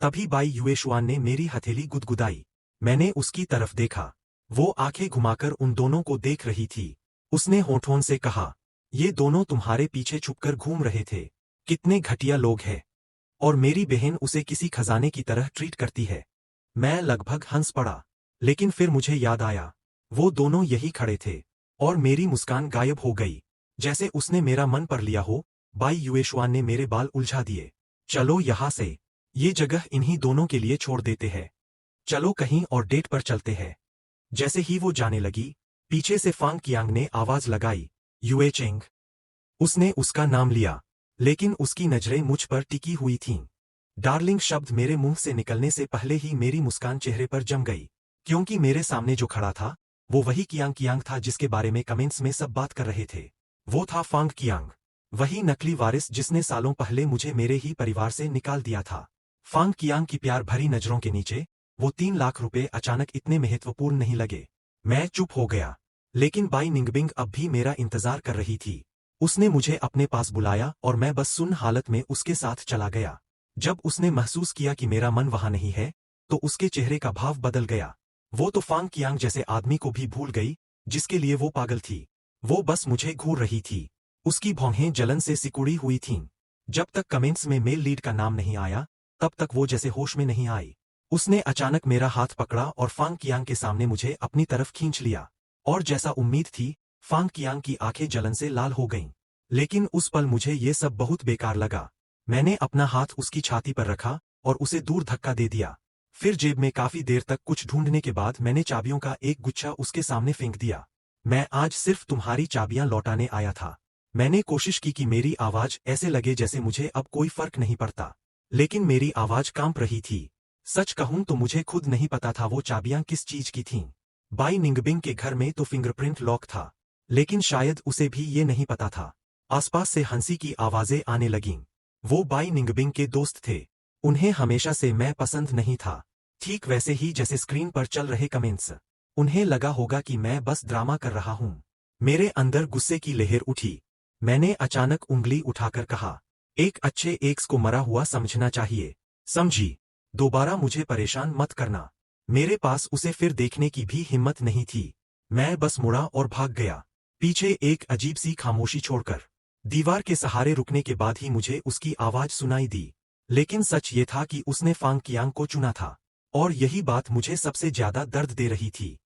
तभी बाई युएशुआन ने मेरी हथेली गुदगुदाई। मैंने उसकी तरफ देखा। वो आंखें घुमाकर उन दोनों को देख रही थी। उसने होठों से कहा, ये दोनों तुम्हारे पीछे छुपकर घूम रहे थे। कितने घटिया लोग हैं। और मेरी बहन उसे किसी खजाने की तरह ट्रीट करती है। मैं लगभग हंस पड़ा। लेकिन फिर मुझे याद आया, वो दोनों यही खड़े थे। और मेरी मुस्कान गायब हो गई, जैसे उसने मेरा मन पर लिया हो। बाई युएशुआन ने मेरे बाल उलझा दिए। चलो यहाँ से, ये जगह इन्हीं दोनों के लिए छोड़ देते हैं। चलो कहीं और डेट पर चलते हैं। जैसे ही वो जाने लगी, पीछे से फांग कियांग ने आवाज लगाई, युए चेंग। उसने उसका नाम लिया, लेकिन उसकी नजरें मुझ पर टिकी हुई थीं। डार्लिंग शब्द मेरे मुंह से निकलने से पहले ही मेरी मुस्कान चेहरे पर जम गई, क्योंकि मेरे सामने जो खड़ा था, वो वही कियांग कियांग था जिसके बारे में कमेंट्स में सब बात कर रहे थे। वो था फांग कियांग, वही नकली वारिस जिसने सालों पहले मुझे मेरे ही परिवार से निकाल दिया था। फांग कियांग की प्यार भरी नजरों के नीचे वो 3 लाख रुपए अचानक इतने महत्वपूर्ण नहीं लगे। मैं चुप हो गया, लेकिन बाई निंगबिंग अब भी मेरा इंतजार कर रही थी। उसने मुझे अपने पास बुलाया और मैं बस सुन्न हालत में उसके साथ चला गया। जब उसने महसूस किया कि मेरा मन वहां नहीं है, तो उसके चेहरे का भाव बदल गया। वो तो फांग कियांग जैसे आदमी को भी भूल गई, जिसके लिए वो पागल थी। वो बस मुझे घूर रही थी। उसकी भौहें जलन से सिकुड़ी हुई थीं। जब तक कमेंट्स में मेल लीड का नाम नहीं आया, तब तक वो जैसे होश में नहीं आई। उसने अचानक मेरा हाथ पकड़ा और फांग कियांग के सामने मुझे अपनी तरफ खींच लिया। और जैसा उम्मीद थी, फांग कियांग की आंखें जलन से लाल हो गईं। लेकिन उस पल मुझे ये सब बहुत बेकार लगा। मैंने अपना हाथ उसकी छाती पर रखा और उसे दूर धक्का दे दिया। फिर जेब में काफी देर तक कुछ ढूंढने के बाद मैंने चाबियों का एक गुच्छा उसके सामने फेंक दिया। मैं आज सिर्फ तुम्हारी चाबियां लौटाने आया था। मैंने कोशिश की कि मेरी आवाज ऐसे लगे जैसे मुझे अब कोई फर्क नहीं पड़ता, लेकिन मेरी आवाज कांप रही थी। सच कहूं तो मुझे खुद नहीं पता था वो चाबियां किस चीज की थीं। बाई निंगबिंग के घर में तो फिंगरप्रिंट लॉक था, लेकिन शायद उसे भी ये नहीं पता था। आसपास से हंसी की आवाजें आने लगीं। वो बाई निंगबिंग के दोस्त थे। उन्हें हमेशा से मैं पसंद नहीं था, ठीक वैसे ही जैसे स्क्रीन पर चल रहे कमेंट्स। उन्हें लगा होगा कि मैं बस ड्रामा कर रहा हूं। मेरे अंदर गुस्से की लहर उठी। मैंने अचानक उंगली उठाकर कहा, एक अच्छे एक्स को मरा हुआ समझना चाहिए, समझी? दोबारा मुझे परेशान मत करना। मेरे पास उसे फिर देखने की भी हिम्मत नहीं थी। मैं बस मुड़ा और भाग गया, पीछे एक अजीब सी खामोशी छोड़कर। दीवार के सहारे रुकने के बाद ही मुझे उसकी आवाज सुनाई दी। लेकिन सच ये था कि उसने फांग कियांग को चुना था, और यही बात मुझे सबसे ज्यादा दर्द दे रही थी।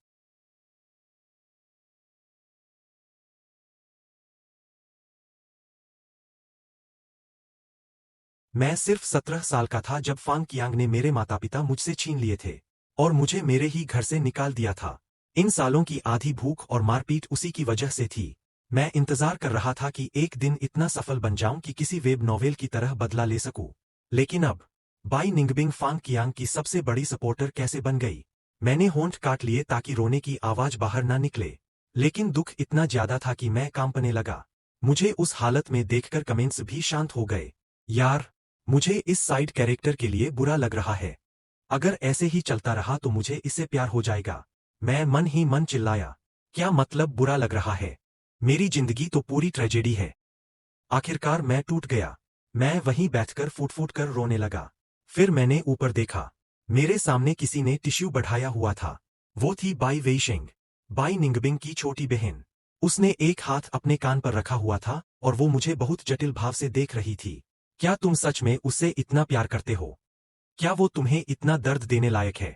मैं सिर्फ 17 साल का था जब फांग कियांग ने मेरे माता पिता मुझसे छीन लिए थे और मुझे मेरे ही घर से निकाल दिया था। इन सालों की आधी भूख और मारपीट उसी की वजह से थी। मैं इंतजार कर रहा था कि एक दिन इतना सफल बन जाऊं कि किसी वेब नॉवेल की तरह बदला ले सकूं। लेकिन अब बाई निंगबिंग फांग कियांग की सबसे बड़ी सपोर्टर कैसे बन गई? मैंने होंठ काट लिए ताकि रोने की आवाज बाहर ना निकले, लेकिन दुख इतना ज्यादा था कि मैं कांपने लगा। मुझे उस हालत में देखकर कमेंट्स भी शांत हो गए। यार, मुझे इस साइड कैरेक्टर के लिए बुरा लग रहा है। अगर ऐसे ही चलता रहा तो मुझे इससे प्यार हो जाएगा। मैं मन ही मन चिल्लाया, क्या मतलब बुरा लग रहा है? मेरी जिंदगी तो पूरी ट्रेजेडी है। आखिरकार मैं टूट गया। मैं वहीं बैठकर फूट फूट कर रोने लगा। फिर मैंने ऊपर देखा। मेरे सामने किसी ने टिश्यू बढ़ाया हुआ था। वो थी बाई वेइशेंग, बाई निंगबिंग की छोटी बहन। उसने एक हाथ अपने कान पर रखा हुआ था और वो मुझे बहुत जटिल भाव से देख रही थी। क्या तुम सच में उससे इतना प्यार करते हो? क्या वो तुम्हें इतना दर्द देने लायक है?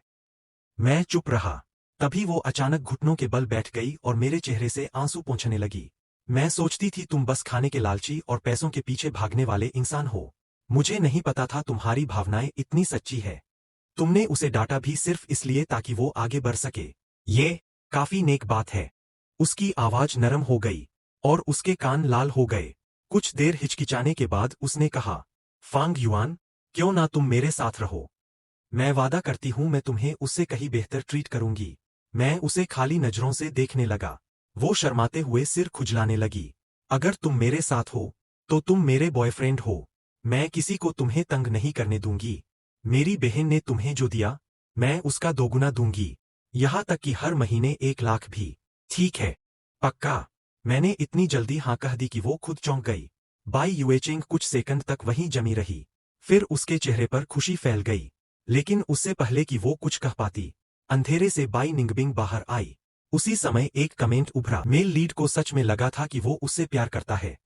मैं चुप रहा। तभी वो अचानक घुटनों के बल बैठ गई और मेरे चेहरे से आंसू पोंछने लगी। मैं सोचती थी तुम बस खाने के लालची और पैसों के पीछे भागने वाले इंसान हो। मुझे नहीं पता था तुम्हारी भावनाएं इतनी सच्ची है। तुमने उसे डांटा भी सिर्फ इसलिए ताकि वो आगे बढ़ सके। ये काफी नेक बात है। उसकी आवाज नरम हो गई और उसके कान लाल हो गए। कुछ देर हिचकिचाने के बाद उसने कहा, फांग युआन, क्यों ना तुम मेरे साथ रहो? मैं वादा करती हूं मैं तुम्हें उससे कहीं बेहतर ट्रीट करूंगी। मैं उसे खाली नजरों से देखने लगा। वो शर्माते हुए सिर खुजलाने लगी। अगर तुम मेरे साथ हो, तो तुम मेरे बॉयफ्रेंड हो। मैं किसी को तुम्हें तंग नहीं करने दूंगी। मेरी बहन ने तुम्हें जो दिया, मैं उसका दोगुना दूंगी। यहां तक कि हर महीने 1 लाख भी। ठीक है? पक्का? मैंने इतनी जल्दी हाँ कह दी कि वो खुद चौंक गई। बाई युएचेंग कुछ सेकंड तक वहीं जमी रही। फिर उसके चेहरे पर खुशी फैल गई। लेकिन उससे पहले कि वो कुछ कह पाती, अंधेरे से बाई निंगबिंग बाहर आई। उसी समय एक कमेंट उभरा। मेल लीड को सच में लगा था कि वो उससे प्यार करता है।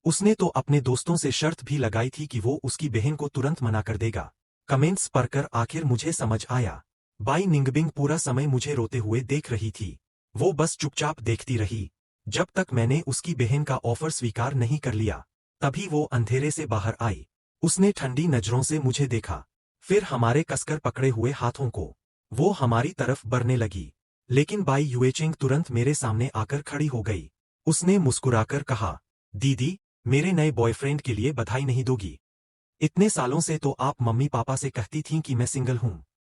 उसने तो अपने दोस्तों से शर्त भी लगाई थी कि वो उसकी बहन को तुरंत मना कर देगा। कमेंट्स पढ़कर आखिर मुझे समझ आया। बाई निंगबिंग पूरा समय मुझे रोते हुए देख रही थी। वो बस चुपचाप देखती रही, जब तक मैंने उसकी बहन का ऑफर स्वीकार नहीं कर लिया। तभी वो अंधेरे से बाहर आई। उसने ठंडी नजरों से मुझे देखा, फिर हमारे कसकर पकड़े हुए हाथों को वो हमारी तरफ बढ़ने लगी। लेकिन बाई युएचिंग तुरंत मेरे सामने आकर खड़ी हो गई। उसने मुस्कुराकर कहा, दीदी, मेरे नए बॉयफ्रेंड के लिए बधाई नहीं दोगी? इतने सालों से तो आप मम्मी पापा से कहती थीं कि मैं सिंगल हूं।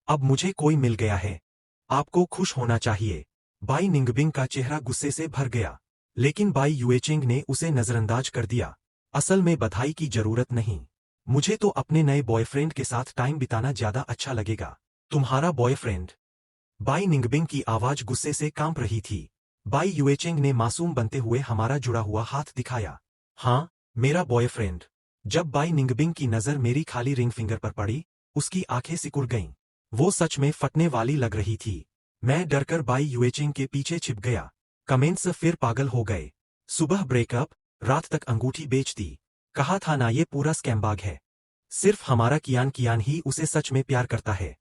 अब मुझे कोई मिल गया है। आपको खुश होना चाहिए। बाई निंगबिंग का चेहरा गुस्से से भर गया, लेकिन बाई युएचिंग ने उसे नजरअंदाज कर दिया। असल में बधाई की जरूरत नहीं। मुझे तो अपने नए बॉयफ्रेंड के साथ टाइम बिताना ज्यादा अच्छा लगेगा। तुम्हारा बॉयफ्रेंड? बाई निंगबिंग की आवाज गुस्से से कांप रही थी। बाई युएचिंग ने मासूम बनते हुए हमारा जुड़ा हुआ हाथ दिखाया। हाँ, मेरा बॉयफ्रेंड। जब बाई निंगबिंग की नजर मेरी खाली रिंग फिंगर पर पड़ी, उसकी आंखें सिकुड़ गईं। वो सच में फटने वाली लग रही थी। मैं डरकर बाई युएचिंग के पीछे छिप गया। कमेंट्स फिर पागल हो गए। सुबह ब्रेकअप, रात तक अंगूठी बेचती। कहा था ना, ये पूरा स्कैमबाग है। सिर्फ हमारा कियान कियान ही उसे सच में प्यार करता है।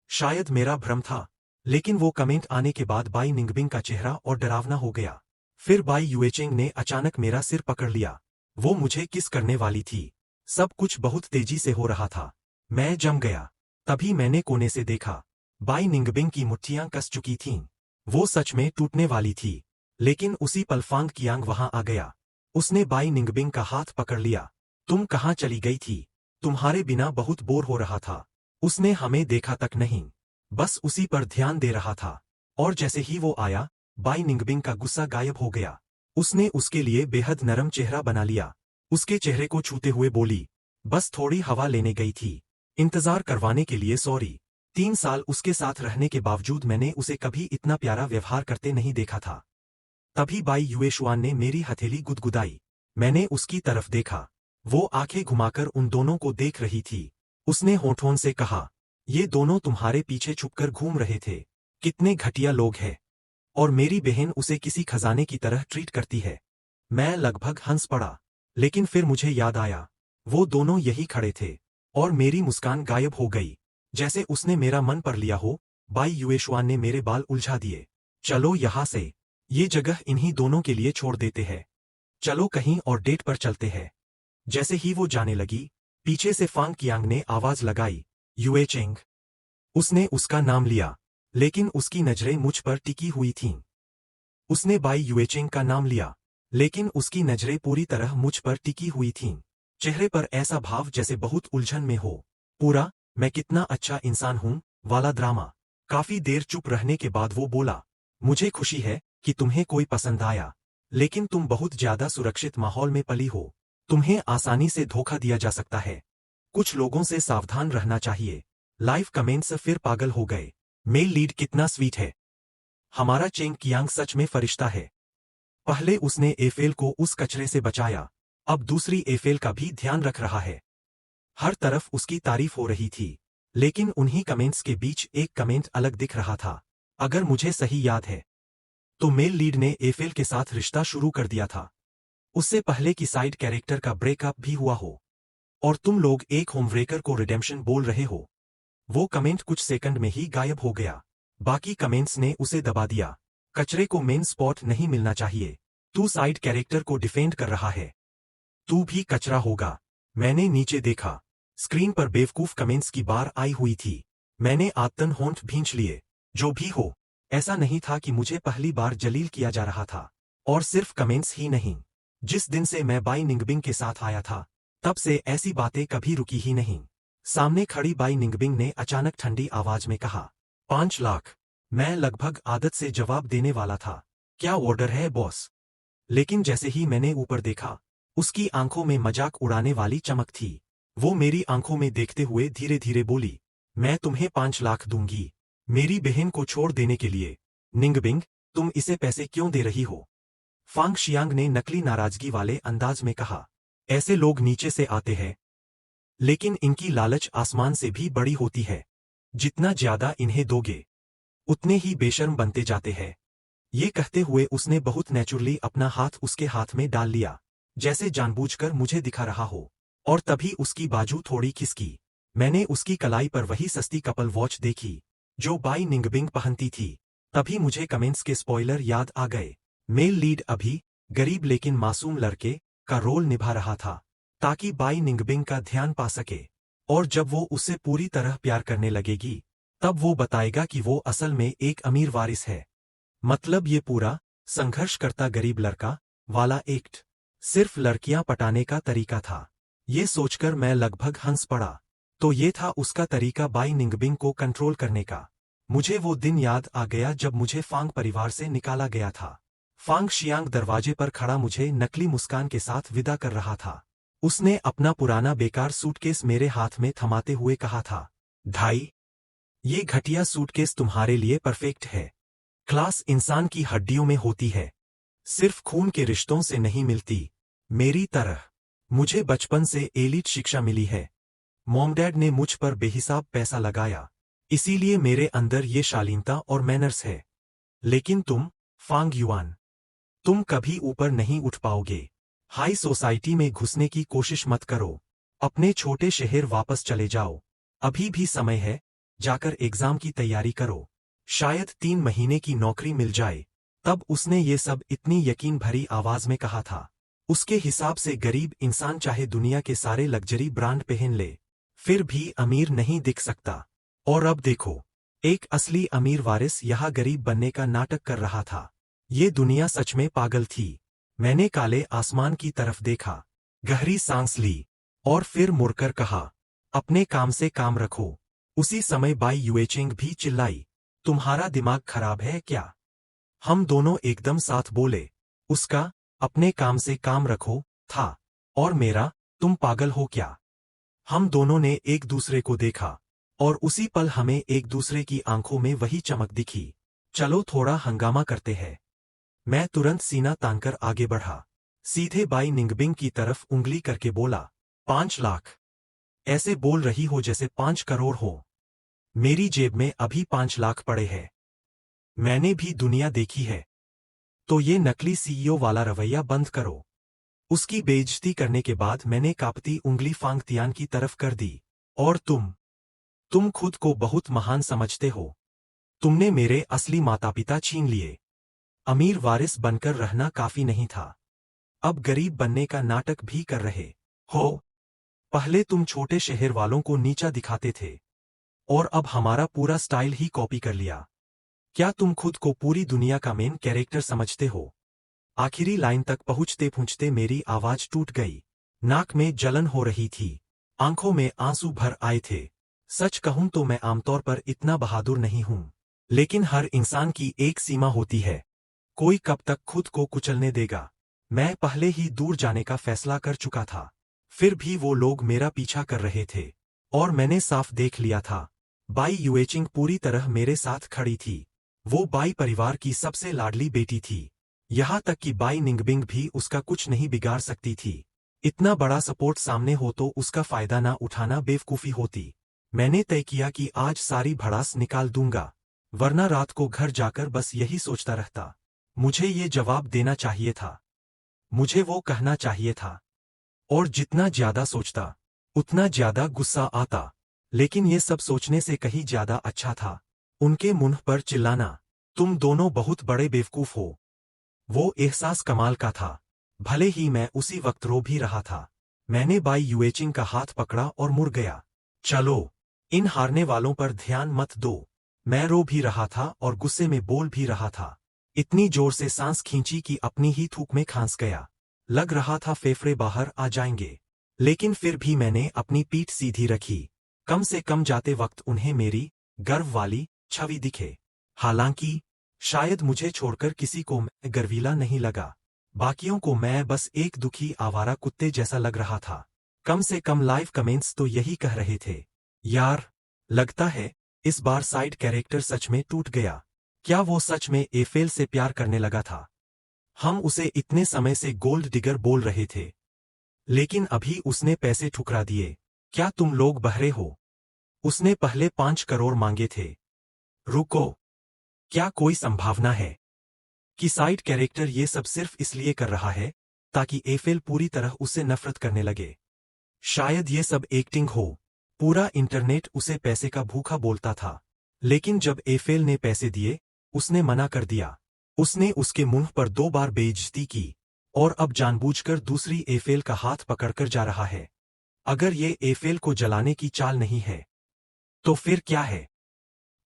शायद मेरा भ्रम था। लेकिन वो कमेंट आने के बाद बाई निंगबिंग का चेहरा और डरावना हो गया। फिर बाई युएचिंग ने अचानक मेरा सिर पकड़ लिया। वो मुझे किस करने वाली थी। सब कुछ बहुत तेजी से हो रहा था। मैं जम गया। तभी मैंने कोने से देखा। बाई निंगबिंग की मुट्ठियां कस चुकी थीं। वो सच में टूटने वाली थी। लेकिन उसी पल फांग कियांग वहां आ गया। उसने बाई निंगबिंग का हाथ पकड़ लिया। तुम कहाँ चली गई थी? तुम्हारे बिना बहुत बोर हो रहा था। उसने हमें देखा तक नहीं, बस उसी पर ध्यान दे रहा था। और जैसे ही वो आया, बाई निंगबिंग का गुस्सा गायब हो गया। उसने उसके लिए बेहद नरम चेहरा बना लिया। उसके चेहरे को छूते हुए बोली, बस थोड़ी हवा लेने गई थी। इंतजार करवाने के लिए सॉरी। 3 साल उसके साथ रहने के बावजूद मैंने उसे कभी इतना प्यारा व्यवहार करते नहीं देखा था। तभी बाई युएशुआन ने मेरी हथेली गुदगुदाई। मैंने उसकी तरफ देखा। वो आंखें घुमाकर उन दोनों को देख रही थी। उसने होठों से कहा, ये दोनों तुम्हारे पीछे छुपकर घूम रहे थे। कितने घटिया लोग हैं। और मेरी बहन उसे किसी खजाने की तरह ट्रीट करती है। मैं लगभग हंस पड़ा, लेकिन फिर मुझे याद आया, वो दोनों यही खड़े थे। और मेरी मुस्कान गायब हो गई, जैसे उसने मेरा मन पर लिया हो। बाई युएशुआन ने मेरे बाल उलझा दिए। चलो यहाँ से, ये जगह इन्हीं दोनों के लिए छोड़ देते हैं। चलो कहीं और डेट पर चलते हैं। जैसे ही वो जाने लगी, पीछे से फांग कियांग ने आवाज लगाई, युएचिंग। उसने उसका नाम लिया, लेकिन उसकी नजरें मुझ पर टिकी हुई थीं। उसने बाई युएचिंग का नाम लिया, लेकिन उसकी नजरें पूरी तरह मुझ पर टिकी हुई थीं। चेहरे पर ऐसा भाव जैसे बहुत उलझन में हो। पूरा मैं कितना अच्छा इंसान हूं वाला ड्रामा। काफी देर चुप रहने के बाद वो बोला, मुझे खुशी है कि तुम्हें कोई पसंद आया, लेकिन तुम बहुत ज्यादा सुरक्षित माहौल में पली हो। तुम्हें आसानी से धोखा दिया जा सकता है। कुछ लोगों से सावधान रहना चाहिए। लाइव कमेंट्स फिर पागल हो गए। मेल लीड कितना स्वीट है। हमारा चेंग कियांग सच में फरिश्ता है। पहले उसने एफेल को उस कचरे से बचाया, अब दूसरी एफेल का भी ध्यान रख रहा है। हर तरफ उसकी तारीफ हो रही थी, लेकिन उन्हीं कमेंट्स के बीच एक कमेंट अलग दिख रहा था। अगर मुझे सही याद है, तो मेल लीड ने एफेल के साथ रिश्ता शुरू कर दिया था। उससे पहले कि साइड कैरेक्टर का ब्रेकअप भी हुआ हो। और तुम लोग एक होमब्रेकर को रिडेम्पशन बोल रहे हो। वो कमेंट कुछ सेकंड में ही गायब हो गया। बाकी कमेंट्स ने उसे दबा दिया। कचरे को मेन स्पॉट नहीं मिलना चाहिए। तू साइड कैरेक्टर को डिफेंड कर रहा है। तू भी कचरा होगा। मैंने नीचे देखा। स्क्रीन पर बेवकूफ कमेंट्स की बार आई हुई थी। मैंने आत्तन होंठ भींच लिए। जो भी हो, ऐसा नहीं था कि मुझे पहली बार जलील किया जा रहा था। और सिर्फ कमेंट्स ही नहीं। जिस दिन से मैं बाई निंगबिंग के साथ आया था, तब से ऐसी बातें कभी रुकी ही नहीं। सामने खड़ी बाई निंगबिंग ने अचानक ठंडी आवाज में कहा, 5 लाख। मैं लगभग आदत से जवाब देने वाला था, क्या ऑर्डर है बॉस? लेकिन जैसे ही मैंने ऊपर देखा, उसकी आंखों में मजाक उड़ाने वाली चमक थी। वो मेरी आंखों में देखते हुए धीरे धीरे बोली, मैं तुम्हें 5 लाख दूंगी, मेरी बहन को छोड़ देने के लिए। निंगबिंग, तुम इसे पैसे क्यों दे रही हो? फांग शियांग ने नकली नाराजगी वाले अंदाज में कहा, ऐसे लोग नीचे से आते हैं, लेकिन इनकी लालच आसमान से भी बड़ी होती है। जितना ज्यादा इन्हें दोगे उतने ही बेशर्म बनते जाते हैं। ये कहते हुए उसने बहुत नेचुरली अपना हाथ उसके हाथ में डाल लिया, जैसे जानबूझकर मुझे दिखा रहा हो। और तभी उसकी बाजू थोड़ी खिसकी। मैंने उसकी कलाई पर वही सस्ती कपल वॉच देखी जो बाई निंगबिंग पहनती थी। तभी मुझे कमेंट्स के स्पॉइलर याद आ गए। मेल लीड अभी गरीब लेकिन मासूम लड़के का रोल निभा रहा था ताकि बाई निंगबिंग का ध्यान पा सके। और जब वो उससे पूरी तरह प्यार करने लगेगी तब वो बताएगा कि वो असल में एक अमीर वारिस है। मतलब ये पूरा संघर्ष करता गरीब लड़का वाला एक्ट सिर्फ लड़कियां पटाने का तरीका था। ये सोचकर मैं लगभग हंस पड़ा। तो ये था उसका तरीका बाई निंगबिंग को कंट्रोल करने का। मुझे वो दिन याद आ गया जब मुझे फांग परिवार से निकाला गया था। फांग शियांग दरवाजे पर खड़ा मुझे नकली मुस्कान के साथ विदा कर रहा था। उसने अपना पुराना बेकार सूटकेस मेरे हाथ में थमाते हुए कहा था, ढाई, ये घटिया सूटकेस तुम्हारे लिए परफेक्ट है। क्लास इंसान की हड्डियों में होती है, सिर्फ खून के रिश्तों से नहीं मिलती। मेरी तरह मुझे बचपन से एलीट शिक्षा मिली है। मॉम डैड ने मुझ पर बेहिसाब पैसा लगाया, इसीलिए मेरे अंदर ये शालीनता और मैनर्स है। लेकिन तुम, फांग युआन, तुम कभी ऊपर नहीं उठ पाओगे। हाई सोसाइटी में घुसने की कोशिश मत करो। अपने छोटे शहर वापस चले जाओ। अभी भी समय है, जाकर एग्जाम की तैयारी करो। शायद 3 महीने की नौकरी मिल जाए। तब उसने ये सब इतनी यकीन भरी आवाज में कहा था। उसके हिसाब से गरीब इंसान चाहे दुनिया के सारे लग्जरी ब्रांड पहन ले, फिर भी अमीर नहीं दिख सकता। और अब देखो, एक असली अमीर वारिस यहाँ गरीब बनने का नाटक कर रहा था। ये दुनिया सच में पागल थी। मैंने काले आसमान की तरफ देखा, गहरी सांस ली और फिर मुड़कर कहा, अपने काम से काम रखो। उसी समय बाई युएचिंग भी चिल्लाई, तुम्हारा दिमाग खराब है क्या? हम दोनों एकदम साथ बोले। उसका अपने काम से काम रखो था और मेरा तुम पागल हो क्या? हम दोनों ने एक दूसरे को देखा और उसी पल हमें एक दूसरे की आंखों में वही चमक दिखी। चलो थोड़ा हंगामा करते हैं। मैं तुरंत सीना तानकर आगे बढ़ा, सीधे बाई निंगबिंग की तरफ उंगली करके बोला, 5 लाख। ऐसे बोल रही हो जैसे 5 करोड़ हो। मेरी जेब में अभी 5 लाख पड़े हैं। मैंने भी दुनिया देखी है। तो ये नकली सीईओ वाला रवैया बंद करो। उसकी बेइज्जती करने के बाद मैंने कांपती उंगली फांग तियान की तरफ कर दी। और तुम खुद को बहुत महान समझते हो। तुमने मेरे असली माता पिता छीन लिए। अमीर वारिस बनकर रहना काफी नहीं था, अब गरीब बनने का नाटक भी कर रहे हो। पहले तुम छोटे शहर वालों को नीचा दिखाते थे और अब हमारा पूरा स्टाइल ही कॉपी कर लिया। क्या तुम खुद को पूरी दुनिया का मेन कैरेक्टर समझते हो? आखिरी लाइन तक पहुंचते पहुंचते मेरी आवाज टूट गई। नाक में जलन हो रही थी, आंखों में आंसू भर आए थे। सच कहूं तो मैं आमतौर पर इतना बहादुर नहीं हूं, लेकिन हर इंसान की एक सीमा होती है। कोई कब तक खुद को कुचलने देगा? मैं पहले ही दूर जाने का फैसला कर चुका था, फिर भी वो लोग मेरा पीछा कर रहे थे और मैंने साफ देख लिया था। बाई युएचिंग पूरी तरह मेरे साथ खड़ी थी। वो बाई परिवार की सबसे लाडली बेटी थी। यहाँ तक कि बाई निंगबिंग भी उसका कुछ नहीं बिगाड़ सकती थी। इतना बड़ा सपोर्ट सामने हो तो उसका फायदा ना उठाना बेवकूफी होती। मैंने तय किया कि आज सारी भड़ास निकाल दूंगा, वरना रात को घर जाकर बस यही सोचता रहता। मुझे ये जवाब देना चाहिए था, मुझे वो कहना चाहिए था। और जितना ज्यादा सोचता उतना ज्यादा गुस्सा आता। लेकिन ये सब सोचने से कहीं ज्यादा अच्छा था उनके मुंह पर चिल्लाना, तुम दोनों बहुत बड़े बेवकूफ हो। वो एहसास कमाल का था, भले ही मैं उसी वक्त रो भी रहा था। मैंने बाई युएचिंग का हाथ पकड़ा और मुड़ गया। चलो, इन हारने वालों पर ध्यान मत दो। मैं रो भी रहा था और गुस्से में बोल भी रहा था। इतनी जोर से सांस खींची कि अपनी ही थूक में खांस गया। लग रहा था फेफड़े बाहर आ जाएंगे, लेकिन फिर भी मैंने अपनी पीठ सीधी रखी। कम से कम जाते वक्त उन्हें मेरी गर्व वाली छवि दिखे। हालांकि शायद मुझे छोड़कर किसी को मैं गर्वीला नहीं लगा। बाकियों को मैं बस एक दुखी आवारा कुत्ते जैसा लग रहा था। कम से कम लाइव कमेंट्स तो यही कह रहे थे, यार, लगता है इस बार साइड कैरेक्टर सच में टूट गया। क्या वो सच में एफेल से प्यार करने लगा था? हम उसे इतने समय से गोल्ड डिगर बोल रहे थे, लेकिन अभी उसने पैसे ठुकरा दिए। क्या तुम लोग बहरे हो? उसने पहले 5 करोड़ मांगे थे। रुको, क्या कोई संभावना है कि साइड कैरेक्टर ये सब सिर्फ इसलिए कर रहा है ताकि एफेल पूरी तरह उसे नफरत करने लगे? शायद ये सब एक्टिंग हो। पूरा इंटरनेट उसे पैसे का भूखा बोलता था, लेकिन जब एफेल ने पैसे दिए, उसने मना कर दिया। उसने उसके मुंह पर 2 बार बेइज्जती की और अब जानबूझकर दूसरी एफेल का हाथ पकड़कर जा रहा है। अगर ये एफेल को जलाने की चाल नहीं है, तो फिर क्या है?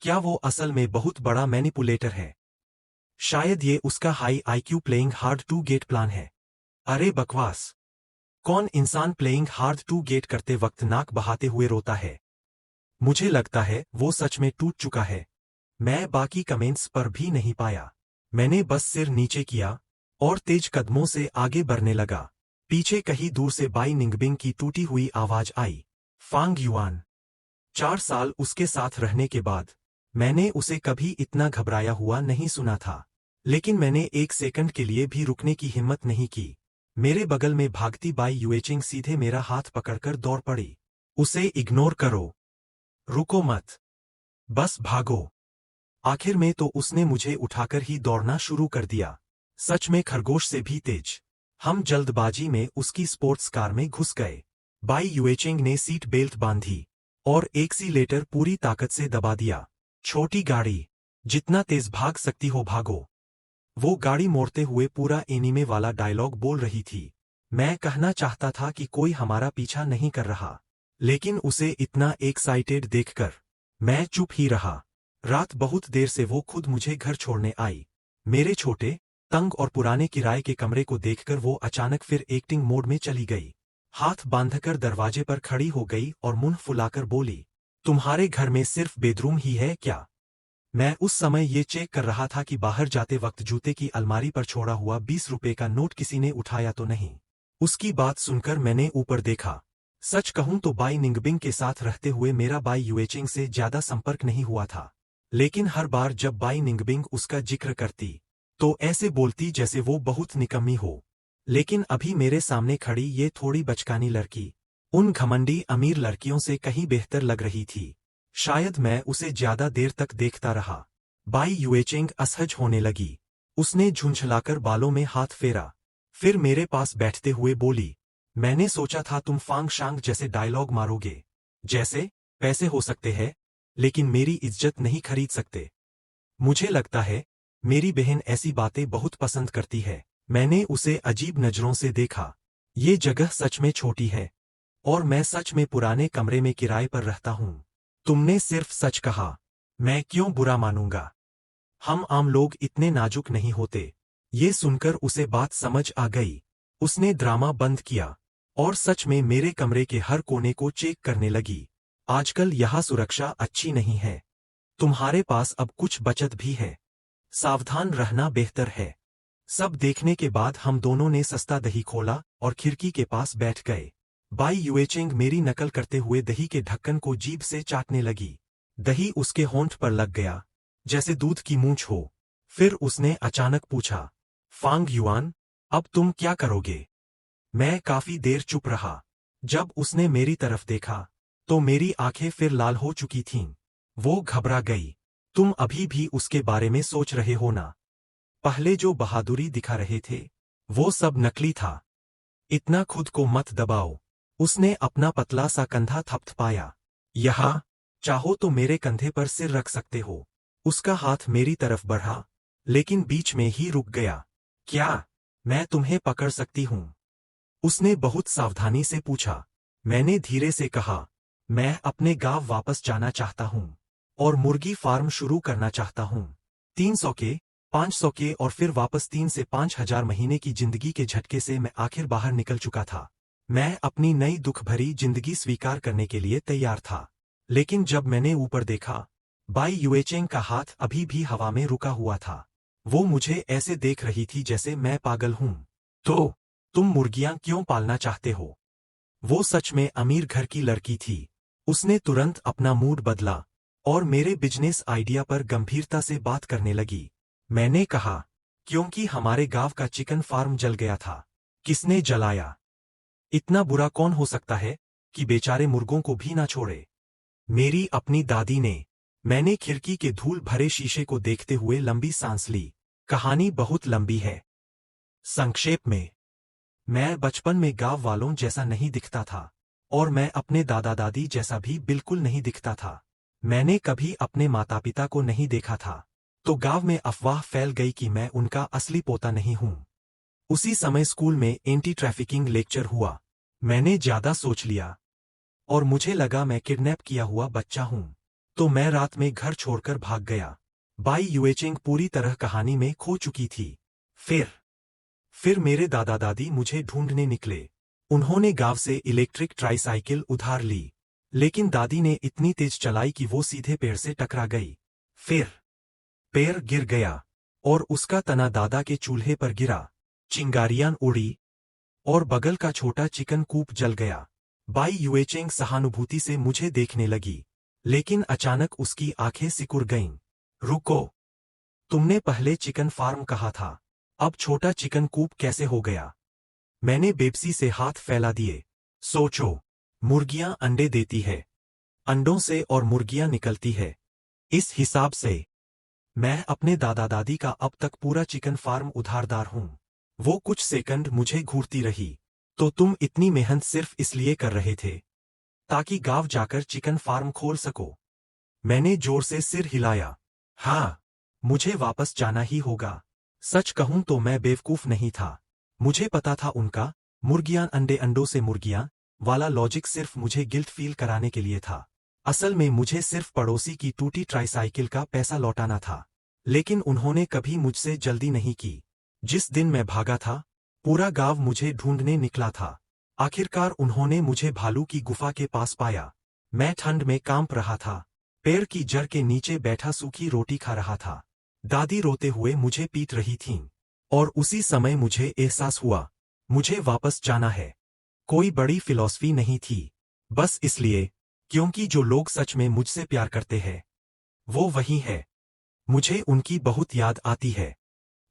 क्या वो असल में बहुत बड़ा मैनिपुलेटर है? शायद ये उसका high IQ playing hard to get plan है। अरे बकवास! कौन इंसान प्लेइंग हार्ड टू गेट करते वक्त नाक बहाते हुए रोता है? मुझे लगता है वो सच में टूट चुका है। मैं बाकी कमेंट्स पर भी नहीं पाया। मैंने बस सिर नीचे किया और तेज कदमों से आगे बढ़ने लगा। पीछे कहीं दूर से बाई निंगबिंग की टूटी हुई आवाज आई। फांग युआन। 4 साल उसके साथ रहने के बाद मैंने उसे कभी इतना घबराया हुआ नहीं सुना था। लेकिन मैंने 1 सेकंड के लिए भी रुकने की हिम्मत नहीं की। मेरे बगल में भागती बाई युएचिंग सीधे मेरा हाथ पकड़कर दौड़ पड़ी। उसे इग्नोर करो। रुको मत। बस भागो। आखिर में तो उसने मुझे उठाकर ही दौड़ना शुरू कर दिया। सच में खरगोश से भी तेज। हम जल्दबाजी में उसकी स्पोर्ट्स कार में घुस गए। बाई युएचिंग ने सीट बेल्ट बांधी और एक्सीलेटर पूरी ताकत से दबा दिया। छोटी गाड़ी, जितना तेज भाग सकती हो भागो। वो गाड़ी मोड़ते हुए पूरा एनीमे वाला डायलॉग बोल रही थी। मैं कहना चाहता था कि कोई हमारा पीछा नहीं कर रहा, लेकिन उसे इतना एक्साइटेड देखकर मैं चुप ही रहा। रात बहुत देर से वो खुद मुझे घर छोड़ने आई। मेरे छोटे, तंग और पुराने किराए के कमरे को देखकर वो अचानक फिर एक्टिंग मोड में चली गई। हाथ बांधकर दरवाजे पर खड़ी हो गई और मुंह फुलाकर बोली, तुम्हारे घर में सिर्फ बेडरूम ही है क्या? मैं उस समय ये चेक कर रहा था कि बाहर जाते वक्त जूते की अलमारी पर छोड़ा हुआ 20 रुपए का नोट किसी ने उठाया तो नहीं। उसकी बात सुनकर मैंने ऊपर देखा। सच कहूं तो बाई निंगबिंग के साथ रहते हुए मेरा बाई युएचिंग से ज्यादा संपर्क नहीं हुआ था। लेकिन हर बार जब बाई निंगबिंग उसका जिक्र करती, तो ऐसे बोलती जैसे वो बहुत निकम्मी हो। लेकिन अभी मेरे सामने खड़ी ये थोड़ी बचकानी लड़की उन घमंडी अमीर लड़कियों से कहीं बेहतर लग रही थी। शायद मैं उसे ज्यादा देर तक देखता रहा। बाई युएचिंग असहज होने लगी। उसने झुंझलाकर बालों में हाथ फेरा। फिर मेरे पास बैठते हुए बोली, मैंने सोचा था तुम फांग शांग जैसे डायलॉग मारोगे। जैसे, पैसे हो सकते हैं, लेकिन मेरी इज्जत नहीं खरीद सकते। मुझे लगता है मेरी बहन ऐसी बातें बहुत पसंद करती है। मैंने उसे अजीब नजरों से देखा। ये जगह सच में छोटी है, और मैं सच में पुराने कमरे में किराए पर रहता हूँ। तुमने सिर्फ सच कहा। मैं क्यों बुरा मानूंगा? हम आम लोग इतने नाजुक नहीं होते। ये सुनकर उसे बात समझ आ गई। उसने ड्रामा बंद किया और सच में मेरे कमरे के हर कोने को चेक करने लगी। आजकल यहाँ सुरक्षा अच्छी नहीं है। तुम्हारे पास अब कुछ बचत भी है। सावधान रहना बेहतर है। सब देखने के बाद हम दोनों ने सस्ता दही खोला और खिड़की के पास बैठ गए। बाई युएचिंग मेरी नकल करते हुए दही के ढक्कन को जीभ से चाटने लगी। दही उसके होंठ पर लग गया, जैसे दूध की मूंछ हो। फिर उसने अचानक पूछा, फांग युआन, अब तुम क्या करोगे? मैं काफी देर चुप रहा। जब उसने मेरी तरफ देखा, तो मेरी आंखें फिर लाल हो चुकी थीं। वो घबरा गई। तुम अभी भी उसके बारे में सोच रहे हो ना? पहले जो बहादुरी दिखा रहे थे, वो सब नकली था। इतना खुद को मत दबाओ। उसने अपना पतला सा कंधा थपथपाया। यहाँ, चाहो तो मेरे कंधे पर सिर रख सकते हो। उसका हाथ मेरी तरफ बढ़ा, लेकिन बीच में ही रुक गया। क्या मैं तुम्हें पकड़ सकती हूँ? उसने बहुत सावधानी से पूछा। मैंने धीरे से कहा, मैं अपने गांव वापस जाना चाहता हूँ और मुर्गी फार्म शुरू करना चाहता हूँ। 300 के, 500 के और फिर वापस 3 से 5,000 महीने की जिंदगी के झटके से मैं आखिर बाहर निकल चुका था। मैं अपनी नई दुख भरी जिंदगी स्वीकार करने के लिए तैयार था। लेकिन जब मैंने ऊपर देखा, बाई युएचिंग का हाथ अभी भी हवा में रुका हुआ था। वो मुझे ऐसे देख रही थी जैसे मैं पागल हूँ। तो तुम मुर्गियां क्यों पालना चाहते हो? वो सच में अमीर घर की लड़की थी। उसने तुरंत अपना मूड बदला और मेरे बिजनेस आइडिया पर गंभीरता से बात करने लगी। मैंने कहा, क्योंकि हमारे गांव का चिकन फार्म जल गया था। किसने जलाया? इतना बुरा कौन हो सकता है कि बेचारे मुर्गों को भी ना छोड़े? मेरी अपनी दादी ने। मैंने खिड़की के धूल भरे शीशे को देखते हुए लंबी सांस ली। कहानी बहुत लंबी है। संक्षेप में, मैं बचपन में गांव वालों जैसा नहीं दिखता था और मैं अपने दादा दादी जैसा भी बिल्कुल नहीं दिखता था। मैंने कभी अपने माता पिता को नहीं देखा था, तो गांव में अफवाह फैल गई कि मैं उनका असली पोता नहीं हूं। उसी समय स्कूल में एंटी ट्रैफिकिंग लेक्चर हुआ। मैंने ज्यादा सोच लिया और मुझे लगा मैं किडनैप किया हुआ बच्चा हूं। तो मैं रात में घर छोड़कर भाग गया। बाई युएचिंग पूरी तरह कहानी में खो चुकी थी। फिर मेरे दादा दादी मुझे ढूंढने निकले। उन्होंने गांव से इलेक्ट्रिक ट्राइसाइकिल उधार ली, लेकिन दादी ने इतनी तेज चलाई कि वो सीधे पेड़ से टकरा गई। फिर पेड़ गिर गया और उसका तना दादा के चूल्हे पर गिरा। चिंगारियां उड़ी और बगल का छोटा चिकन कूप जल गया। बाई युएचेंग सहानुभूति से मुझे देखने लगी, लेकिन अचानक उसकी आंखें सिकुड़ गईं। रुको, तुमने पहले चिकन फार्म कहा था, अब छोटा चिकन कूप कैसे हो गया? मैंने बेबसी से हाथ फैला दिए। सोचो, मुर्गियां अंडे देती है, अंडों से और मुर्गियां निकलती है। इस हिसाब से मैं अपने दादा दादी का अब तक पूरा चिकन फार्म उधारदार हूं। वो कुछ सेकंड मुझे घूरती रही। तो तुम इतनी मेहनत सिर्फ इसलिए कर रहे थे ताकि गांव जाकर चिकन फार्म खोल सको? मैंने जोर से सिर हिलाया। हाँ, मुझे वापस जाना ही होगा। सच कहूं तो मैं बेवकूफ नहीं था। मुझे पता था उनका मुर्गियां अंडे अंडों से मुर्गियां वाला लॉजिक सिर्फ मुझे गिल्ट फील कराने के लिए था। असल में मुझे सिर्फ पड़ोसी की टूटी ट्राइसाइकिल का पैसा लौटाना था। लेकिन उन्होंने कभी मुझसे जल्दी नहीं की। जिस दिन मैं भागा था, पूरा गांव मुझे ढूंढने निकला था। आखिरकार उन्होंने मुझे भालू की गुफा के पास पाया। मैं ठंड में कांप रहा था, पेड़ की जड़ के नीचे बैठा सूखी रोटी खा रहा था। दादी रोते हुए मुझे पीट रही थीं। और उसी समय मुझे एहसास हुआ, मुझे वापस जाना है। कोई बड़ी फिलॉसफी नहीं थी, बस इसलिए क्योंकि जो लोग सच में मुझसे प्यार करते हैं, वो वही है। मुझे उनकी बहुत याद आती है।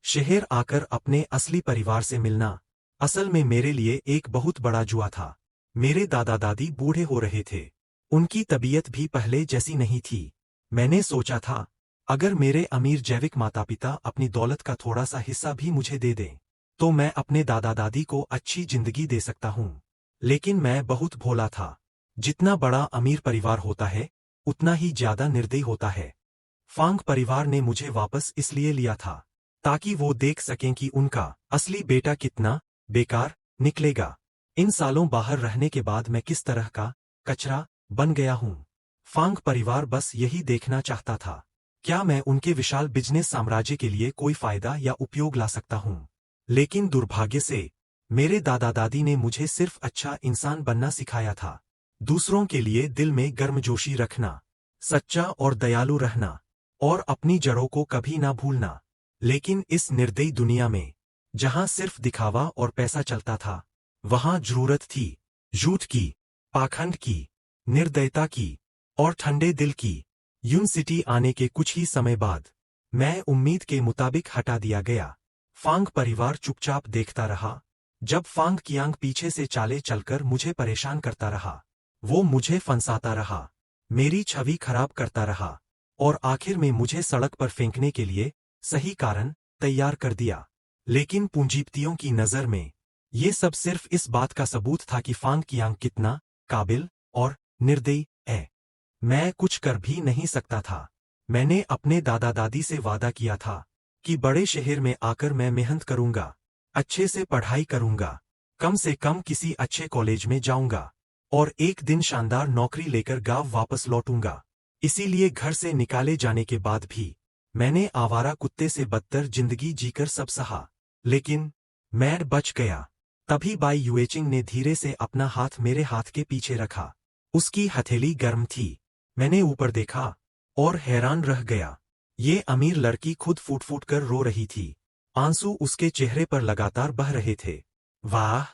शहर आकर अपने असली परिवार से मिलना असल में मेरे लिए एक बहुत बड़ा जुआ था। मेरे दादा दादी बूढ़े हो रहे थे। उनकी तबीयत भी पहले जैसी नहीं थी। मैंने सोचा था, अगर मेरे अमीर जैविक माता पिता अपनी दौलत का थोड़ा सा हिस्सा भी मुझे दे दें, तो मैं अपने दादा दादी को अच्छी जिंदगी दे सकता हूं। लेकिन मैं बहुत भोला था। जितना बड़ा अमीर परिवार होता है, उतना ही ज्यादा निर्दयी होता है। फांग परिवार ने मुझे वापस इसलिए लिया था ताकि वो देख सकें कि उनका असली बेटा कितना बेकार निकलेगा। इन सालों बाहर रहने के बाद मैं किस तरह का कचरा बन गया हूं। फांग परिवार बस यही देखना चाहता था, क्या मैं उनके विशाल बिजनेस साम्राज्य के लिए कोई फायदा या उपयोग ला सकता हूं। लेकिन दुर्भाग्य से मेरे दादा दादी ने मुझे सिर्फ अच्छा इंसान बनना सिखाया था। दूसरों के लिए दिल में गर्मजोशी रखना, सच्चा और दयालु रहना और अपनी जड़ों को कभी ना भूलना। लेकिन इस निर्दयी दुनिया में, जहां सिर्फ दिखावा और पैसा चलता था, वहां जरूरत थी झूठ की, पाखंड की, निर्दयता की और ठंडे दिल की। यूनिवर्सिटी आने के कुछ ही समय बाद मैं उम्मीद के मुताबिक हटा दिया गया। फांग परिवार चुपचाप देखता रहा जब फांग कियांग पीछे से चाले चलकर मुझे परेशान करता रहा। वो मुझे फंसाता रहा, मेरी छवि खराब करता रहा और आखिर में मुझे सड़क पर फेंकने के लिए सही कारण तैयार कर दिया। लेकिन पूंजीपतियों की नजर में ये सब सिर्फ इस बात का सबूत था कि फांग कियांग कितना काबिल और निर्दयी है। मैं कुछ कर भी नहीं सकता था। मैंने अपने दादा दादी से वादा किया था कि बड़े शहर में आकर मैं मेहनत करूंगा, अच्छे से पढ़ाई करूंगा, कम से कम किसी अच्छे कॉलेज में जाऊंगा और एक दिन शानदार नौकरी लेकर गांव वापस लौटूंगा। इसीलिए घर से निकाले जाने के बाद भी मैंने आवारा कुत्ते से बदतर जिंदगी जीकर सब सहा। लेकिन मैं बच गया। तभी बाई युएचिंग ने धीरे से अपना हाथ मेरे हाथ के पीछे रखा। उसकी हथेली गर्म थी। मैंने ऊपर देखा और हैरान रह गया। ये अमीर लड़की खुद फूट फूट कर रो रही थी। आंसू उसके चेहरे पर लगातार बह रहे थे। वाह,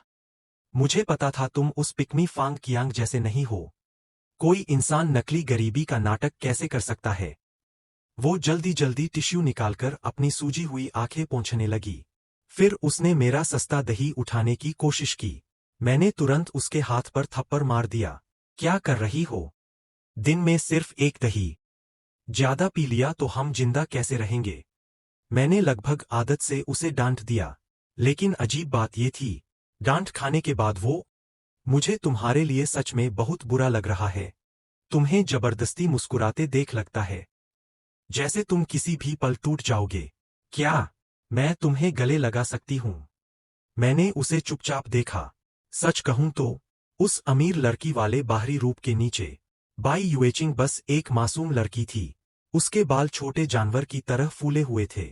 मुझे पता था तुम उस पिकमी फांग कियांग जैसे नहीं हो। कोई इंसान नकली गरीबी का नाटक कैसे कर सकता है? वो जल्दी जल्दी टिश्यू निकालकर अपनी सूजी हुई आंखें पोंछने लगी। फिर उसने मेरा सस्ता दही उठाने की कोशिश की। मैंने तुरंत उसके हाथ पर थप्पड़ मार दिया। क्या कर रही हो? दिन में सिर्फ एक दही ज्यादा पी लिया तो हम जिंदा कैसे रहेंगे। मैंने लगभग आदत से उसे डांट दिया, लेकिन अजीब बात ये थी, डांट खाने के बाद वो, मुझे तुम्हारे लिए सच में बहुत बुरा लग रहा है। तुम्हें जबरदस्ती मुस्कुराते देख लगता है जैसे तुम किसी भी पल टूट जाओगे। क्या मैं तुम्हें गले लगा सकती हूं? मैंने उसे चुपचाप देखा। सच कहूं तो उस अमीर लड़की वाले बाहरी रूप के नीचे बाई युएचिंग बस एक मासूम लड़की थी। उसके बाल छोटे जानवर की तरह फूले हुए थे,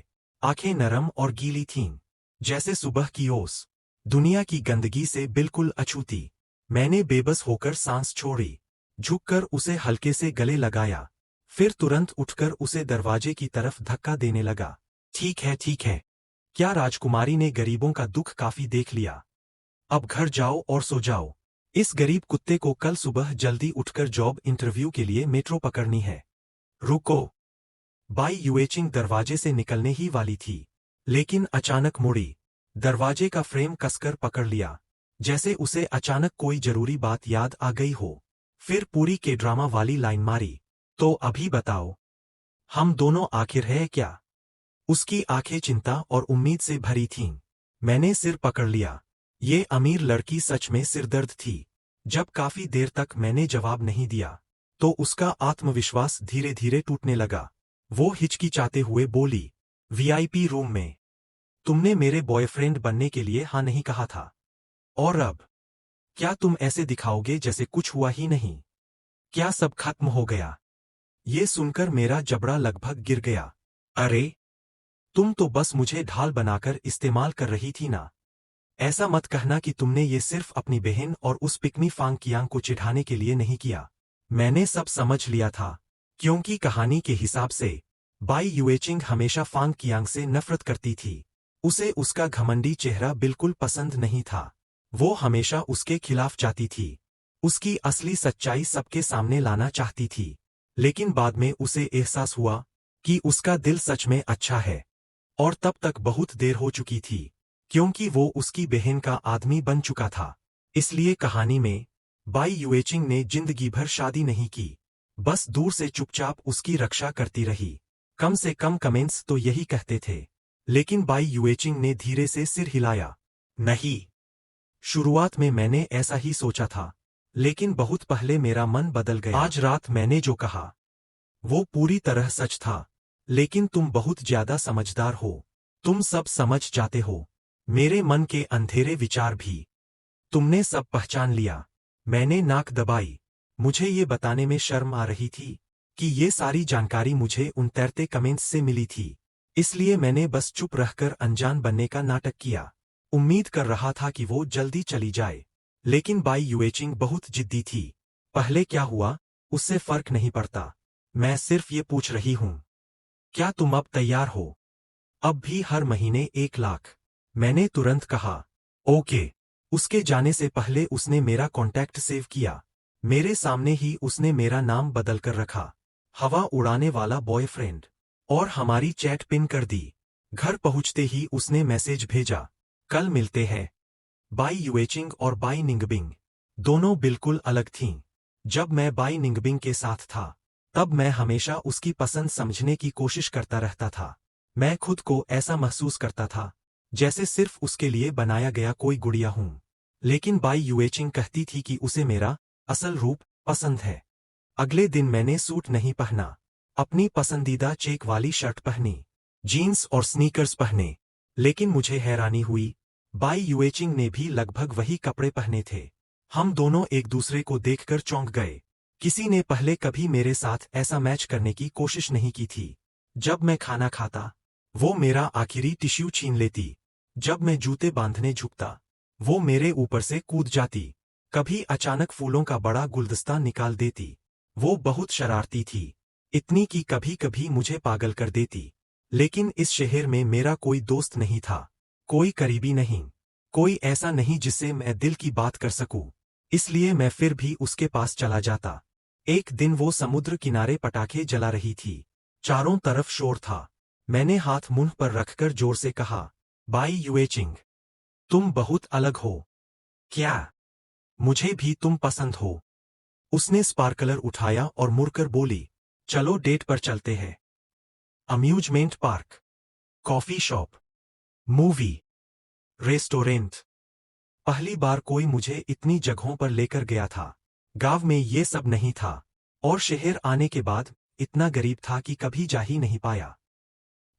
आंखें नरम और गीली थीं, जैसे सुबह की ओस, दुनिया की गंदगी से बिल्कुल अछूती। मैंने बेबस होकर सांस छोड़ी, झुककर उसे हल्के से गले लगाया, फिर तुरंत उठकर उसे दरवाजे की तरफ धक्का देने लगा। ठीक है ठीक है, क्या राजकुमारी ने गरीबों का दुख काफी देख लिया? अब घर जाओ और सो जाओ। इस गरीब कुत्ते को कल सुबह जल्दी उठकर जॉब इंटरव्यू के लिए मेट्रो पकड़नी है। रुको। बाई युएचिंग दरवाजे से निकलने ही वाली थी, लेकिन अचानक मुड़ी, दरवाजे का फ्रेम कसकर पकड़ लिया, जैसे उसे अचानक कोई जरूरी बात याद आ गई हो। फिर पूरी के ड्रामा वाली लाइन मारी, तो अभी बताओ, हम दोनों आखिर है क्या? उसकी आंखें चिंता और उम्मीद से भरी थीं। मैंने सिर पकड़ लिया। ये अमीर लड़की सच में सिरदर्द थी। जब काफी देर तक मैंने जवाब नहीं दिया, तो उसका आत्मविश्वास धीरे धीरे टूटने लगा। वो हिचकिचाते हुए बोली, वीआईपी रूम में तुमने मेरे बॉयफ्रेंड बनने के लिए हाँ नहीं कहा था, और अब क्या तुम ऐसे दिखाओगे जैसे कुछ हुआ ही नहीं? क्या सब खत्म हो गया? ये सुनकर मेरा जबड़ा लगभग गिर गया। अरे, तुम तो बस मुझे ढाल बनाकर इस्तेमाल कर रही थी ना। ऐसा मत कहना कि तुमने ये सिर्फ अपनी बहन और उस पिकमी फांग कियांग को चिढ़ाने के लिए नहीं किया। मैंने सब समझ लिया था, क्योंकि कहानी के हिसाब से बाई युएचिंग हमेशा फांग कियांग से नफरत करती थी। उसे उसका घमंडी चेहरा बिल्कुल पसंद नहीं था। वो हमेशा उसके खिलाफ जाती थी, उसकी असली सच्चाई सबके सामने लाना चाहती थी। लेकिन बाद में उसे एहसास हुआ कि उसका दिल सच में अच्छा है, और तब तक बहुत देर हो चुकी थी, क्योंकि वो उसकी बहन का आदमी बन चुका था। इसलिए कहानी में बाई युएचिंग ने जिंदगी भर शादी नहीं की, बस दूर से चुपचाप उसकी रक्षा करती रही। कम से कम कमेंट्स तो यही कहते थे। लेकिन बाई युएचिंग ने धीरे से सिर हिलाया। नहीं, शुरुआत में मैंने ऐसा ही सोचा था, लेकिन बहुत पहले मेरा मन बदल गया। आज रात मैंने जो कहा, वो पूरी तरह सच था। लेकिन तुम बहुत ज्यादा समझदार हो, तुम सब समझ जाते हो, मेरे मन के अंधेरे विचार भी। तुमने सब पहचान लिया। मैंने नाक दबाई। मुझे ये बताने में शर्म आ रही थी कि ये सारी जानकारी मुझे उन तैरते कमेंट्स से मिली थी, इसलिए मैंने बस चुप रहकर अनजान बनने का नाटक किया। उम्मीद कर रहा था कि वो जल्दी चली जाए, लेकिन बाई युएचिंग बहुत जिद्दी थी। पहले क्या हुआ उससे फर्क नहीं पड़ता, मैं सिर्फ ये पूछ रही हूं, क्या तुम अब तैयार हो? अब भी हर महीने 1 लाख। मैंने तुरंत कहा, ओके। उसके जाने से पहले उसने मेरा कॉन्टैक्ट सेव किया। मेरे सामने ही उसने मेरा नाम बदल कर रखा, हवा उड़ाने वाला बॉयफ्रेंड, और हमारी चैट पिन कर दी। घर पहुंचते ही उसने मैसेज भेजा, कल मिलते हैं। बाई युएचिंग और बाई निंगबिंग दोनों बिल्कुल अलग थीं। जब मैं बाई निंगबिंग के साथ था, तब मैं हमेशा उसकी पसंद समझने की कोशिश करता रहता था। मैं खुद को ऐसा महसूस करता था जैसे सिर्फ उसके लिए बनाया गया कोई गुड़िया हूं। लेकिन बाई युएचिंग कहती थी कि उसे मेरा असल रूप पसंद है। अगले दिन मैंने सूट नहीं पहना, अपनी पसंदीदा चेक वाली शर्ट पहनी, जीन्स और स्नीकर्स पहने। लेकिन मुझे हैरानी हुई, बाई युएचिंग ने भी लगभग वही कपड़े पहने थे। हम दोनों एक दूसरे को देखकर चौंक गए। किसी ने पहले कभी मेरे साथ ऐसा मैच करने की कोशिश नहीं की थी। जब मैं खाना खाता, वो मेरा आखिरी टिश्यू छीन लेती। जब मैं जूते बांधने झुकता, वो मेरे ऊपर से कूद जाती। कभी अचानक फूलों का बड़ा गुलदस्ता निकाल देती। वो बहुत शरारती थी, इतनी कि कभी कभी मुझे पागल कर देती। लेकिन इस शहर में मेरा कोई दोस्त नहीं था, कोई करीबी नहीं, कोई ऐसा नहीं जिससे मैं दिल की बात कर सकूं। इसलिए मैं फिर भी उसके पास चला जाता। एक दिन वो समुद्र किनारे पटाखे जला रही थी। चारों तरफ शोर था। मैंने हाथ मुंह पर रखकर जोर से कहा, बाई युएचिंग, तुम बहुत अलग हो। क्या मुझे भी तुम पसंद हो? उसने स्पार्कलर उठाया और मुड़कर बोली, चलो डेट पर चलते हैं। Amusement park, coffee shop, movie, restaurant. पहली बार कोई मुझे इतनी जगहों पर लेकर गया था। गांव में ये सब नहीं था, और शहर आने के बाद इतना गरीब था कि कभी जा ही नहीं पाया।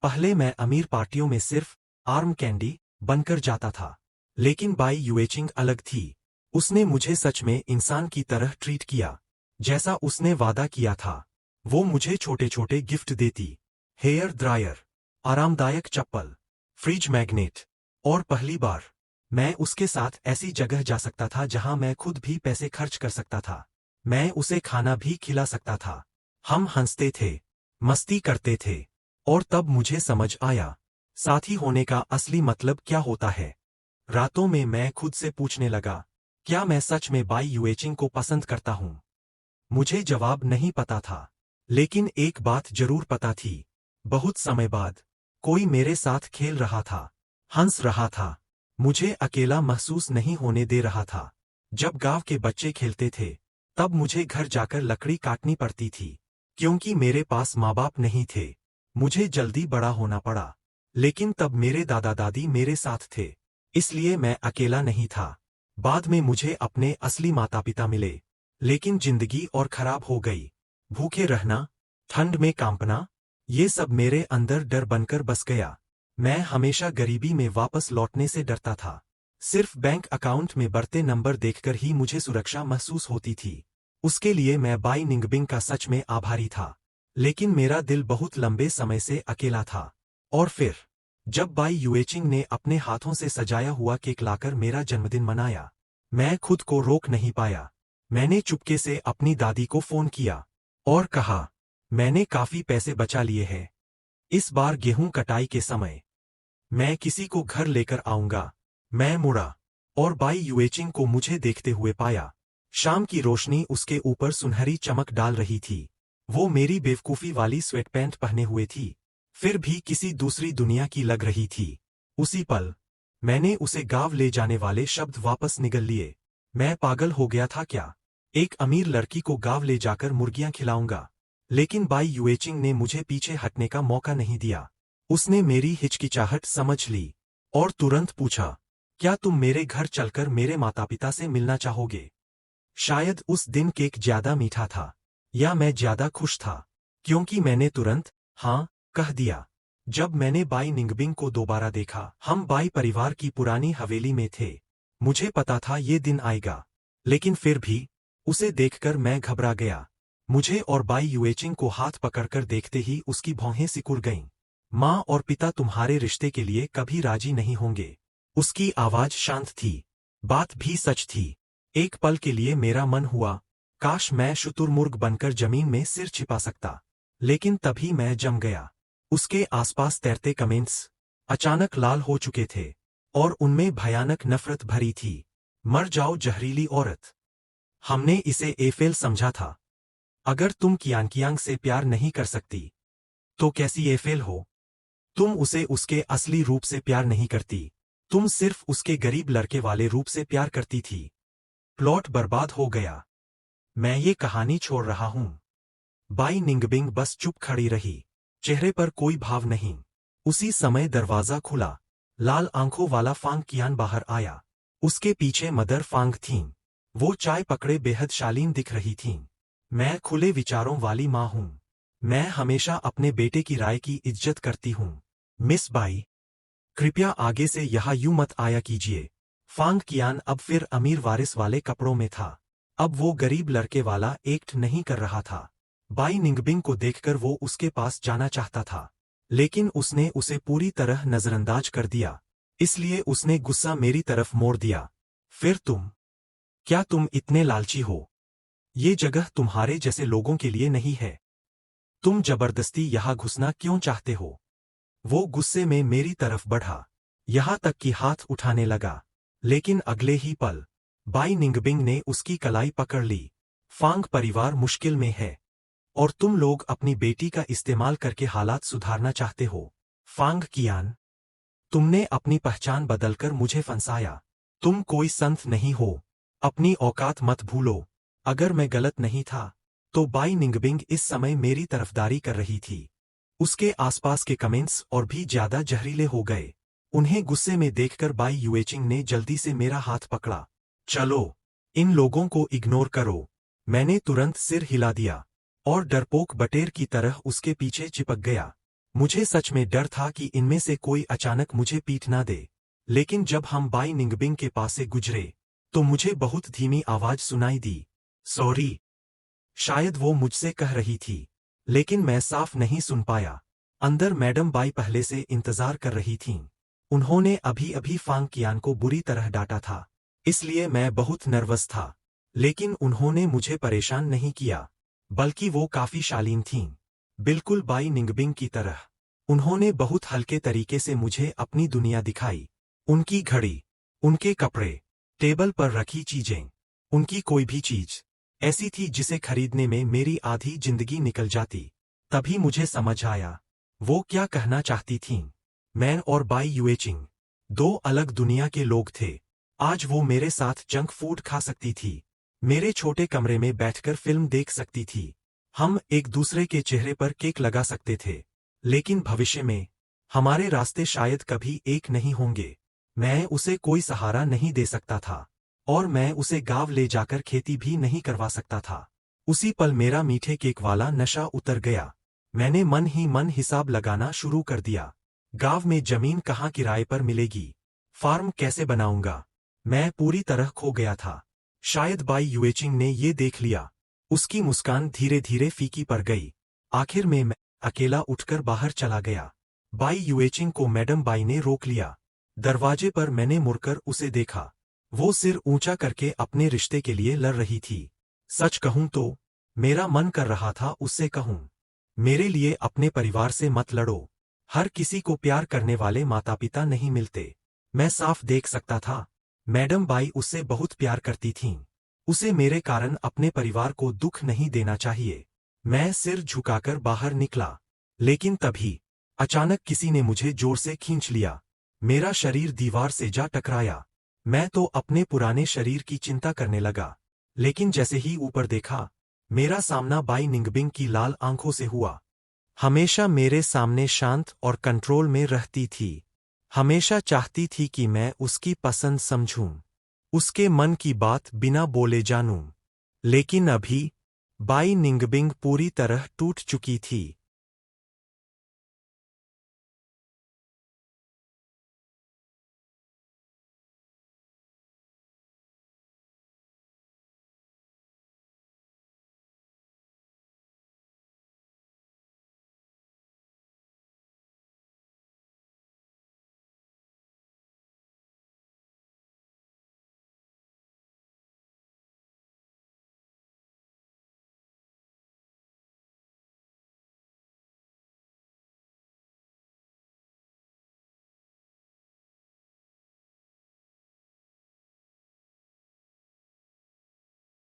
पहले मैं अमीर पार्टियों में सिर्फ आर्म कैंडी बनकर जाता था, लेकिन बाई युएचिंग अलग थी। उसने मुझे सच में इंसान की तरह ट्रीट किया, जैसा उसने वादा किया था। वो मुझे छोटे छोटे गिफ्ट देती, हेयर ड्रायर, आरामदायक चप्पल, फ्रिज मैग्नेट, और पहली बार मैं उसके साथ ऐसी जगह जा सकता था जहां मैं खुद भी पैसे खर्च कर सकता था। मैं उसे खाना भी खिला सकता था। हम हंसते थे, मस्ती करते थे, और तब मुझे समझ आया, साथी होने का असली मतलब क्या होता है। रातों में मैं खुद से पूछने लगा, क्या मैं सच में बाई युएचिंग को पसंद करता हूं? मुझे जवाब नहीं पता था, लेकिन एक बात जरूर पता थी। बहुत समय बाद कोई मेरे साथ खेल रहा था, हंस रहा था, मुझे अकेला महसूस नहीं होने दे रहा था। जब गांव के बच्चे खेलते थे, तब मुझे घर जाकर लकड़ी काटनी पड़ती थी, क्योंकि मेरे पास माँ बाप नहीं थे। मुझे जल्दी बड़ा होना पड़ा, लेकिन तब मेरे दादा दादी मेरे साथ थे, इसलिए मैं अकेला नहीं था। बाद में मुझे अपने असली माता पिता मिले, लेकिन जिंदगी और खराब हो गई। भूखे रहना, ठंड में कांपना, ये सब मेरे अंदर डर बनकर बस गया। मैं हमेशा गरीबी में वापस लौटने से डरता था। सिर्फ बैंक अकाउंट में बढ़ते नंबर देखकर ही मुझे सुरक्षा महसूस होती थी। उसके लिए मैं बाई निंगबिंग का सच में आभारी था, लेकिन मेरा दिल बहुत लंबे समय से अकेला था। और फिर जब बाई युएचिंग ने अपने हाथों से सजाया हुआ केक लाकर मेरा जन्मदिन मनाया, मैं खुद को रोक नहीं पाया। मैंने चुपके से अपनी दादी को फोन किया और कहा, मैंने काफी पैसे बचा लिए हैं। इस बार गेहूं कटाई के समय मैं किसी को घर लेकर आऊंगा। मैं मुड़ा और बाई युएचिंग को मुझे देखते हुए पाया। शाम की रोशनी उसके ऊपर सुनहरी चमक डाल रही थी। वो मेरी बेवकूफी वाली स्वेटपैंट पहने हुए थी, फिर भी किसी दूसरी दुनिया की लग रही थी। उसी पल मैंने उसे गांव ले जाने वाले शब्द वापस निगल लिए। मैं पागल हो गया था क्या? एक अमीर लड़की को गांव ले जाकर मुर्गियां खिलाऊंगा। लेकिन बाई युएचिंग ने मुझे पीछे हटने का मौका नहीं दिया। उसने मेरी हिचकिचाहट समझ ली और तुरंत पूछा, क्या तुम मेरे घर चलकर मेरे माता पिता से मिलना चाहोगे? शायद उस दिन केक ज्यादा मीठा था, या मैं ज्यादा खुश था, क्योंकि मैंने तुरंत हाँ कह दिया। जब मैंने बाई निंगबिंग को दोबारा देखा, हम बाई परिवार की पुरानी हवेली में थे। मुझे पता था ये दिन आएगा, लेकिन फिर भी उसे देखकर मैं घबरा गया। मुझे और बाई युएचिंग को हाथ पकड़कर देखते ही उसकी भौहें सिकुड़ गईं। माँ और पिता तुम्हारे रिश्ते के लिए कभी राजी नहीं होंगे। उसकी आवाज शांत थी, बात भी सच थी। एक पल के लिए मेरा मन हुआ, काश मैं शुतुरमुर्ग बनकर जमीन में सिर छिपा सकता। लेकिन तभी मैं जम गया। उसके आसपास तैरते कमेंट्स अचानक लाल हो चुके थे, और उनमें भयानक नफरत भरी थी। मर जाओ जहरीली औरत। हमने इसे एफेल समझा था। अगर तुम कियांग से प्यार नहीं कर सकती, तो कैसी एफेल हो? तुम उसे उसके असली रूप से प्यार नहीं करती, तुम सिर्फ उसके गरीब लड़के वाले रूप से प्यार करती थी। प्लॉट बर्बाद हो गया। मैं ये कहानी छोड़ रहा हूं। बाई निंगबिंग बस चुप खड़ी रही, चेहरे पर कोई भाव नहीं। उसी समय दरवाजा खुला। लाल आंखों वाला फांग कियान बाहर आया। उसके पीछे मदर फांग थीं। वो चाय पकड़े बेहद शालीन दिख रही थीं। मैं खुले विचारों वाली माँ हूं। मैं हमेशा अपने बेटे की राय की इज्जत करती हूं। मिस बाई, कृपया आगे से यहाँ यूं मत आया कीजिए। फांग कियान अब फिर अमीर वारिस वाले कपड़ों में था। अब वो गरीब लड़के वाला एक्ट नहीं कर रहा था। बाई निंगबिंग को देखकर वो उसके पास जाना चाहता था, लेकिन उसने उसे पूरी तरह नजरअंदाज कर दिया। इसलिए उसने गुस्सा मेरी तरफ मोड़ दिया। फिर क्या तुम इतने लालची हो? ये जगह तुम्हारे जैसे लोगों के लिए नहीं है। तुम जबरदस्ती यहाँ घुसना क्यों चाहते हो? वो गुस्से में मेरी तरफ बढ़ा, यहाँ तक कि हाथ उठाने लगा, लेकिन अगले ही पल बाई निंगबिंग ने उसकी कलाई पकड़ ली। फांग परिवार मुश्किल में है, और तुम लोग अपनी बेटी का इस्तेमाल करके हालात सुधारना चाहते हो। फांग कियान, तुमने अपनी पहचान बदलकर मुझे फंसाया। तुम कोई संत नहीं हो। अपनी औकात मत भूलो। अगर मैं गलत नहीं था, तो बाई निंगबिंग इस समय मेरी तरफदारी कर रही थी। उसके आसपास के कमेंट्स और भी ज्यादा जहरीले हो गए। उन्हें गुस्से में देखकर बाई युएचिंग ने जल्दी से मेरा हाथ पकड़ा। चलो, इन लोगों को इग्नोर करो। मैंने तुरंत सिर हिला दिया और डरपोक बटेर की तरह उसके पीछे चिपक गया। मुझे सच में डर था कि इनमें से कोई अचानक मुझे पीट ना दे। लेकिन जब हम बाई निंगबिंग के पास से गुजरे, तो मुझे बहुत धीमी आवाज सुनाई दी। सॉरी। शायद वो मुझसे कह रही थी, लेकिन मैं साफ नहीं सुन पाया। अंदर मैडम बाई पहले से इंतजार कर रही थीं। उन्होंने अभी अभी फांग कियान को बुरी तरह डांटा था, इसलिए मैं बहुत नर्वस था। लेकिन उन्होंने मुझे परेशान नहीं किया, बल्कि वो काफी शालीन थीं, बिल्कुल बाई निंगबिंग की तरह। उन्होंने बहुत हल्के तरीके से मुझे अपनी दुनिया दिखाई। उनकी घड़ी, उनके कपड़े, टेबल पर रखी चीजें, उनकी कोई भी चीज ऐसी थी जिसे खरीदने में मेरी आधी जिंदगी निकल जाती। तभी मुझे समझ आया, वो क्या कहना चाहती थीं। मैं और बाई युएचिंग दो अलग दुनिया के लोग थे। आज वो मेरे साथ जंक फूड खा सकती थी, मेरे छोटे कमरे में बैठकर फिल्म देख सकती थी। हम एक दूसरे के चेहरे पर केक लगा सकते थे, लेकिन भविष्य में हमारे रास्ते शायद कभी एक नहीं होंगे। मैं उसे कोई सहारा नहीं दे सकता था, और मैं उसे गांव ले जाकर खेती भी नहीं करवा सकता था। उसी पल मेरा मीठे केक वाला नशा उतर गया। मैंने मन ही मन हिसाब लगाना शुरू कर दिया। गांव में जमीन कहाँ किराए पर मिलेगी, फार्म कैसे बनाऊंगा। मैं पूरी तरह खो गया था। शायद बाई युएचिंग ने ये देख लिया। उसकी मुस्कान धीरे धीरे फीकी पड़ गई। आखिर में मैं अकेला उठकर बाहर चला गया। बाई युएचिंग को मैडम बाई ने रोक लिया। दरवाजे पर मैंने मुड़कर उसे देखा। वो सिर ऊंचा करके अपने रिश्ते के लिए लड़ रही थी। सच कहूं तो मेरा मन कर रहा था उससे कहूं, मेरे लिए अपने परिवार से मत लड़ो। हर किसी को प्यार करने वाले माता पिता नहीं मिलते। मैं साफ देख सकता था, मैडम बाई उससे बहुत प्यार करती थीं। उसे मेरे कारण अपने परिवार को दुख नहीं देना चाहिए। मैं सिर झुकाकर बाहर निकला, लेकिन तभी अचानक किसी ने मुझे जोर से खींच लिया। मेरा शरीर दीवार से जा टकराया। मैं तो अपने पुराने शरीर की चिंता करने लगा, लेकिन जैसे ही ऊपर देखा, मेरा सामना बाई निंगबिंग की लाल आंखों से हुआ। हमेशा मेरे सामने शांत और कंट्रोल में रहती थी। हमेशा चाहती थी कि मैं उसकी पसंद समझूं, उसके मन की बात बिना बोले जानूं। लेकिन अभी बाई निंगबिंग पूरी तरह टूट चुकी थी।